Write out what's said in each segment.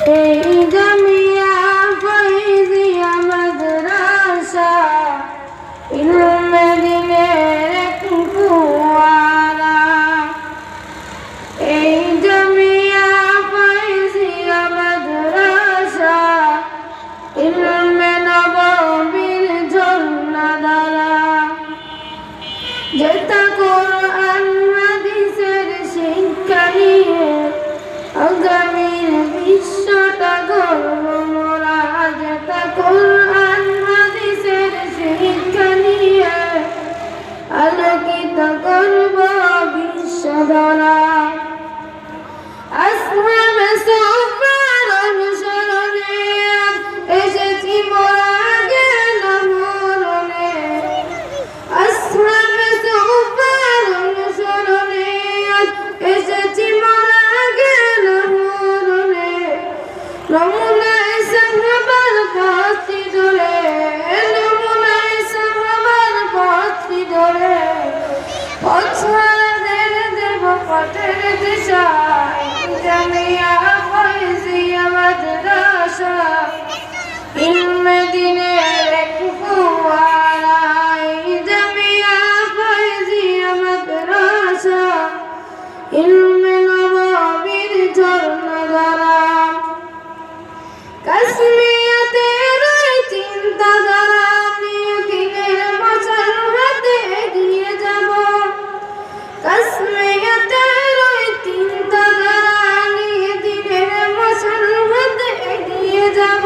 এই জামিয়া ফয়জিয়া মাদ্রাসা ইলমে দিনের এক ফোয়ারা। এই জামিয়া ফয়জিয়া মাদ্রাসা ইলমে নববীর ঝর্ণাধারা। যেটা কোরআন হাদিসের শিক্ষা নিয়ে আগামীর বিশ্বটা গর্ব মোরা। যেটা কোরআন হাদিসের শিক্ষা নিয়ে আলোকিত করব বিশ্বধরা। আসহাবে সুফার অনুসরণে এসেছি মোরা জ্ঞান মরণে। আসহাবে সুফার অনুসরণে এসেছি মোরা জ্ঞান মরণে। নমুনায় সাহাবার পথি ধরে, নমুনায় সাহাবার পথি ধরে পথহারাদের দেব পথের দিশায়। জামিয়া ফয়জিয়া মাদ্রাসা ইলমে দিনের এক ফোয়ারা। জামিয়া ফয়জিয়া মাদ্রাসা ইলমে নববীর ঝর্ণাধারা। কাশ্মীরের ওই চিন্তাধারা নিয়ে দিনের মশাল হাতে এগিয়ে যাব। কাশ্মীরের ওই চিন্তাধারা নিয়ে দিনের মশাল হাতে এগিয়ে যাব।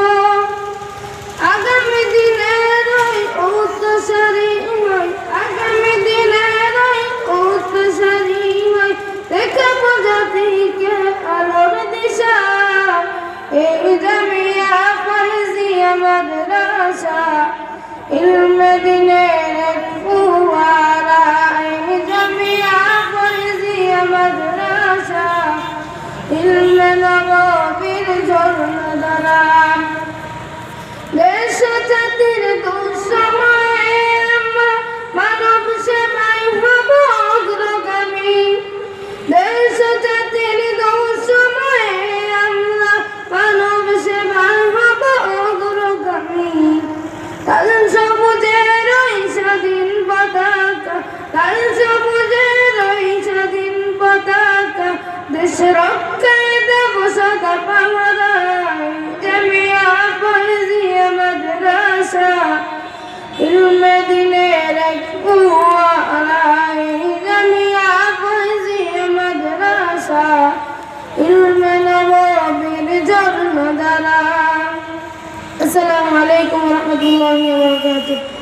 আগামী দিনের ওই উত্তরসূরি হই, আগামী দিনের ওই উত্তরসূরি হই দেখাবো জাতিকে আলোর দিশা। এই জামিয়া ফয়জিয়া মাদ্রাসা ইলমে দিনের এক ফোয়ারা। এই জামিয়া ফয়জিয়া মাদ্রাসা ইলমে নববীর ঝর্ণাধারা। দেশ জাতির দুঃসময়ে আমরা মানব সেবায় হব অগ্রগামী। দেশ জাতির দুঃসময়ে আমরা মানব সেবায় হব অগ্রগামী। কাল সবুজের ওই স্বাধীন পতাকা, কাল সবুজের ওই স্বাধীন পতাকা দেশ রক্ষায় দেব সদা পাহারা। জামিয়া ফয়জিয়া মাদ্রাসা ইলমে দিনের এক ফোয়ারা। জামিয়া ফয়জিয়া মাদ্রাসা ইলমে নববীর ঝর্ণাধারা। আসসালামু আলাইকুম ওয়া রাহমাতুল্লাহি ওয়া বারাকাতুহু।